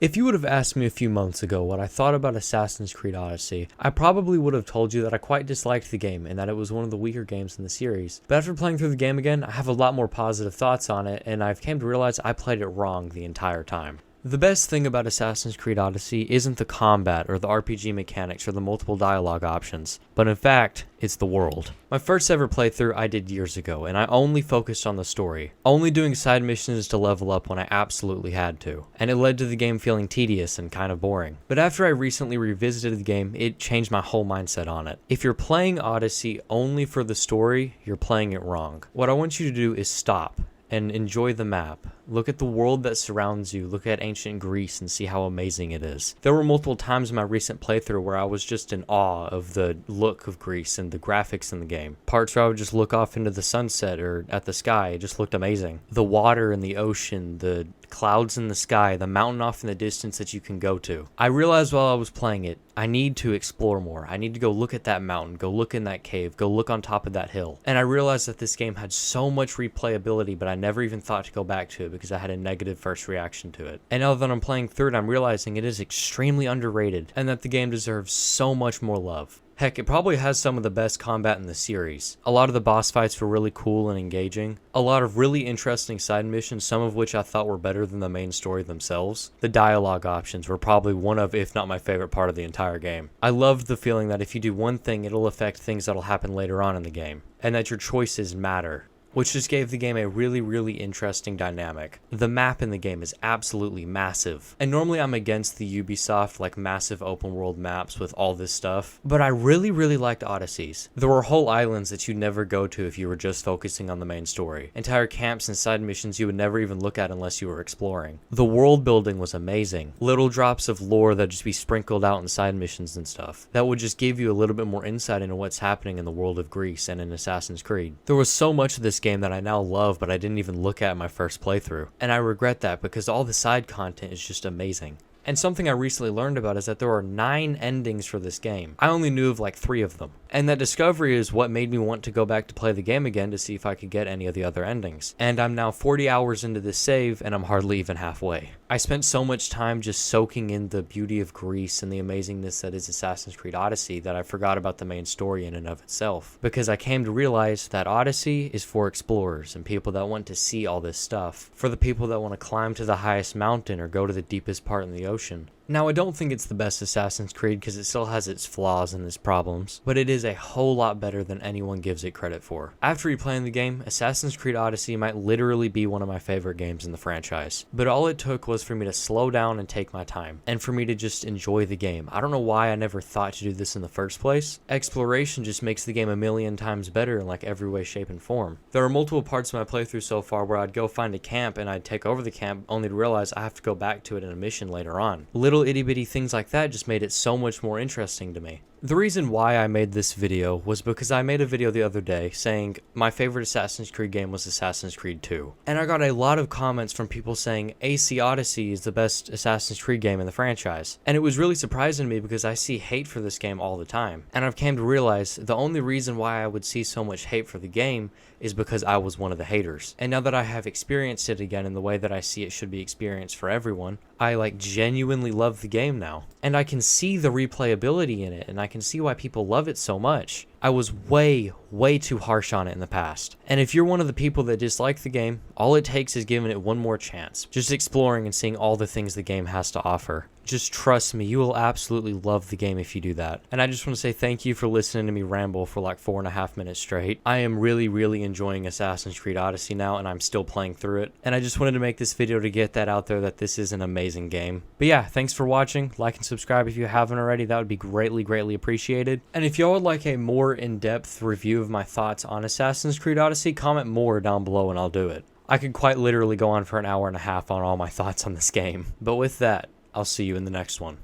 If you would have asked me a few months ago what I thought about Assassin's Creed Odyssey, I probably would have told you that I quite disliked the game and that it was one of the weaker games in the series. But after playing through the game again, I have a lot more positive thoughts on it, and I've came to realize I played it wrong the entire time. The best thing about Assassin's Creed Odyssey isn't the combat or the RPG mechanics or the multiple dialogue options, but in fact, it's the world. My first ever playthrough I did years ago, and I only focused on the story, only doing side missions to level up when I absolutely had to, and it led to the game feeling tedious and kind of boring. But after I recently revisited the game, it changed my whole mindset on it. If you're playing Odyssey only for the story, you're playing it wrong. What I want you to do is stop and enjoy the map. Look at the world that surrounds you, look at ancient Greece and see how amazing it is. There were multiple times in my recent playthrough where I was just in awe of the look of Greece and the graphics in the game. Parts where I would just look off into the sunset or at the sky, it just looked amazing. The water and the ocean, the clouds in the sky, the mountain off in the distance that you can go to. I realized while I was playing it, I need to explore more. I need to go look at that mountain, go look in that cave, go look on top of that hill. And I realized that this game had so much replayability, but I never even thought to go back to it because I had a negative first reaction to it. And now that I'm playing through it, I'm realizing it is extremely underrated and that the game deserves so much more love. Heck, it probably has some of the best combat in the series. A lot of the boss fights were really cool and engaging. A lot of really interesting side missions, some of which I thought were better than the main story themselves. The dialogue options were probably one of, if not my favorite part of the entire game. I loved the feeling that if you do one thing, it'll affect things that'll happen later on in the game, and that your choices matter, which just gave the game a really interesting dynamic. The map in the game is absolutely massive, and normally I'm against the Ubisoft like massive open world maps with all this stuff, but I really liked Odyssey's. There were whole islands that you'd never go to if you were just focusing on the main story. Entire camps and side missions you would never even look at unless you were exploring. The world building was amazing. Little drops of lore that'd just be sprinkled out in side missions and stuff that would just give you a little bit more insight into what's happening in the world of Greece and in Assassin's Creed. There was so much of this game that I now love, but I didn't even look at in my first playthrough. And I regret that because all the side content is just amazing. And something I recently learned about is that there are 9 endings for this game. I only knew of like 3 of them. And that discovery is what made me want to go back to play the game again to see if I could get any of the other endings. And I'm now 40 hours into this save and I'm hardly even halfway. I spent so much time just soaking in the beauty of Greece and the amazingness that is Assassin's Creed Odyssey that I forgot about the main story in and of itself. Because I came to realize that Odyssey is for explorers and people that want to see all this stuff. For the people that want to climb to the highest mountain or go to the deepest part in the ocean. Now, I don't think it's the best Assassin's Creed because it still has its flaws and its problems, but it is a whole lot better than anyone gives it credit for. After replaying the game, Assassin's Creed Odyssey might literally be one of my favorite games in the franchise, but all it took was for me to slow down and take my time, and for me to just enjoy the game. I don't know why I never thought to do this in the first place. Exploration just makes the game a million times better in like every way, shape, and form. There are multiple parts of my playthrough so far where I'd go find a camp and I'd take over the camp only to realize I have to go back to it in a mission later on. Little itty bitty things like that just made it so much more interesting to me. The reason why I made this video was because I made a video the other day saying my favorite Assassin's Creed game was Assassin's Creed 2. And I got a lot of comments from people saying AC Odyssey is the best Assassin's Creed game in the franchise. And it was really surprising to me because I see hate for this game all the time. And I've came to realize the only reason why I would see so much hate for the game is because I was one of the haters. And now that I have experienced it again in the way that I see it should be experienced for everyone, I like genuinely love the game now. And I can see the replayability in it, and I can see why people love it so much. I was way too harsh on it in the past. And if you're one of the people that dislike the game, all it takes is giving it one more chance. Just exploring and seeing all the things the game has to offer. Just trust me, you will absolutely love the game if you do that. And I just want to say thank you for listening to me ramble for like 4.5 minutes straight. I am really enjoying Assassin's Creed Odyssey now, and I'm still playing through it. And I just wanted to make this video to get that out there that this is an amazing game. But yeah, thanks for watching. Like and subscribe if you haven't already. That would be greatly appreciated. And if y'all would like a more in-depth review of my thoughts on Assassin's Creed Odyssey, comment more down below and I'll do it. I could quite literally go on for an hour and a half on all my thoughts on this game. But with that, I'll see you in the next one.